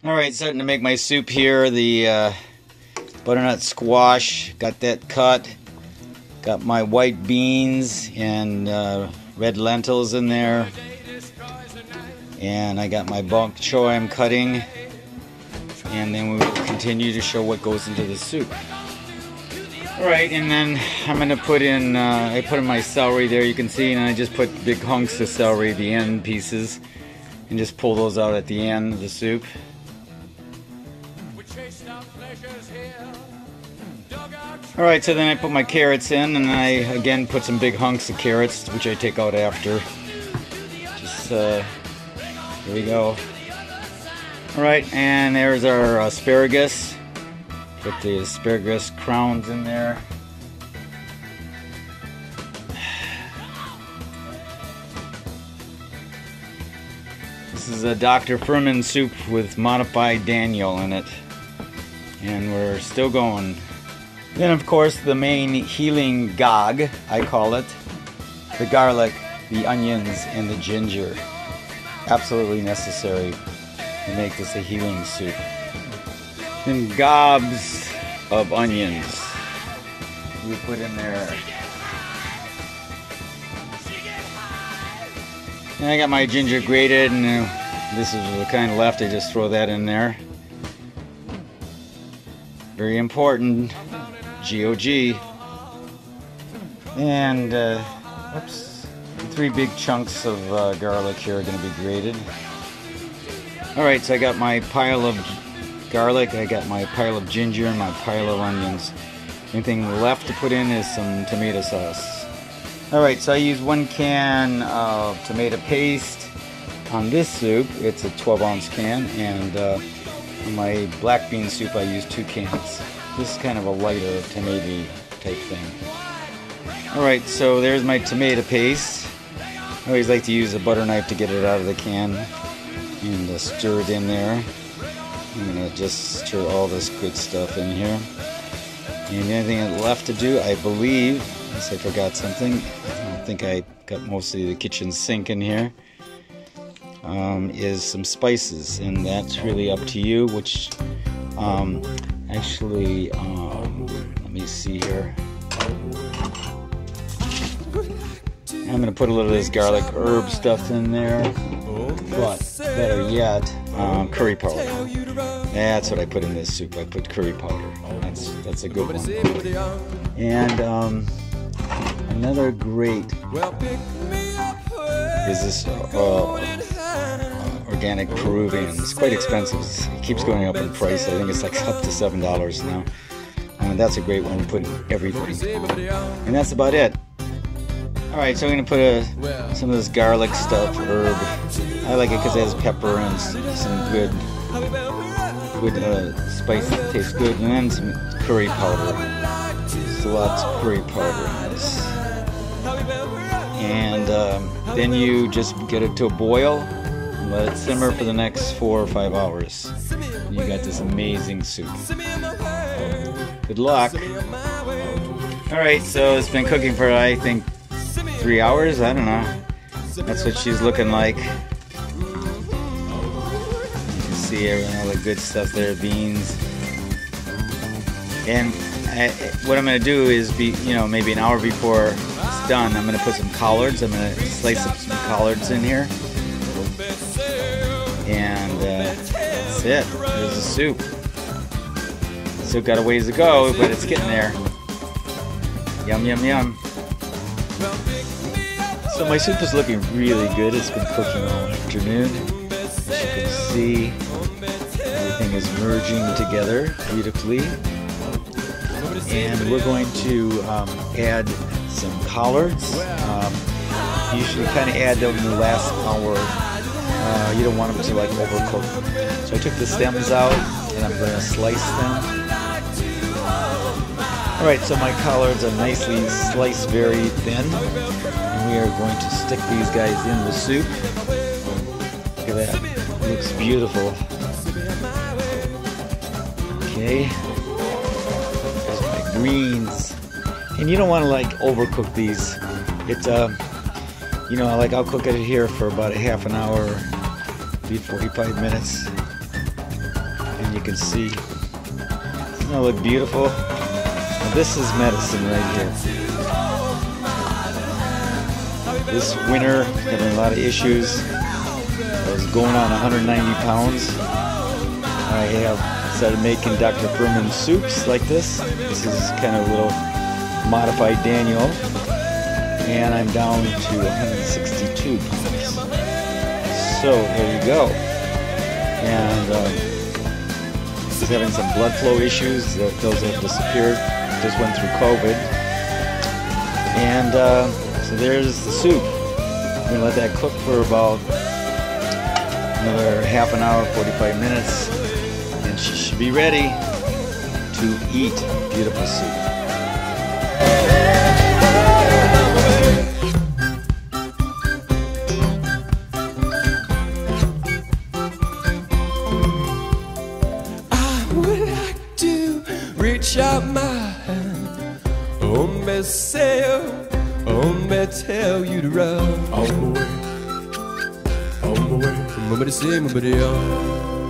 Alright, starting to make my soup here. The butternut squash, got that cut. Got my white beans and red lentils in there. And I got my bok choy I'm cutting. And then we will continue to show what goes into the soup. Alright, and then I'm going to put in, I put in my celery there, you can see, and I just put big hunks of celery, the end pieces, and just pull those out at the end of the soup. Alright, so then I put my carrots in, and I again put some big hunks of carrots, which I take out after. Just, here we go. Alright, and there's our asparagus. Put the asparagus crowns in there. This is a Dr. Furhman soup with modified Daniel in it. And we're still going. Then of course the main healing gog, I call it. The garlic, the onions, and the ginger. Absolutely necessary to make this a healing soup. Then gobs of onions we put in there. And I got my ginger grated, and this is the kind left, I just throw that in there. Very important, GOG. And, oops, 3 big chunks of garlic here are going to be grated. Alright, so I got my pile of garlic, I got my pile of ginger, and my pile of onions. Anything left to put in is some tomato sauce. Alright, so I use 1 can of tomato paste on this soup. It's a 12-ounce can, and on my black bean soup I use 2 cans. This is kind of a lighter tomato type thing. Alright, so there's my tomato paste. I always like to use a butter knife to get it out of the can and stir it in there. I'm going to just stir all this good stuff in here. And the only thing left to do, I believe, unless I forgot something, I don't think I got mostly the kitchen sink in here, is some spices. And that's really up to you, which actually, let me see here. I'm going to put a little of this garlic herb stuff in there, but better yet, curry powder. That's what I put in this soup. I put curry powder. That's a good one. And another great is this organic Peruvian. It's quite expensive. It keeps going up in price. I think it's like up to $7 now. And that's a great one to put in everything. And that's about it. Alright, so I'm going to put some of this garlic stuff, herb. I like it because it has pepper and some good spice that tastes good. And then some curry powder. There's lots of curry powder in this. And then you just get it to a boil and let it simmer for the next 4 or 5 hours. And you got this amazing soup. Good luck. Alright, so it's been cooking for, I think, 3 hours? I don't know. That's what she's looking like. You can see all the good stuff there, beans. And what I'm going to do is, maybe an hour before it's done, I'm going to put some collards. I'm going to slice up some collards in here. And that's it. There's the soup. Still got a ways to go, but it's getting there. Yum, yum, yum. So my soup is looking really good. It's been cooking all afternoon. As you can see, everything is merging together beautifully. And we're going to add some collards. You usually kind of add them in the last hour. You don't want them to like overcook. So I took the stems out and I'm going to slice them. Alright, so my collards are nicely sliced very thin. We are going to stick these guys in the soup. Look at that. It looks beautiful. Okay. There's my greens. And you don't want to like overcook these. It's I'll cook it here for about a half an hour, maybe 45 minutes. and you can see. Doesn't that look beautiful? Now, this is medicine right here. This winter, having a lot of issues. I was going on 190 pounds. I have started making Dr. Furhman soups like this. This is kind of a little modified Daniel. And I'm down to 162 pounds. So there you go. And just having some blood flow issues. Those have disappeared. Just went through COVID. And so there's the soup. I'm going to let that cook for about another half an hour, 45 minutes. And she should be ready to eat beautiful soup. Reach out my hand, me say, me tell you to run. On my way, on my way. Somebody say, somebody else.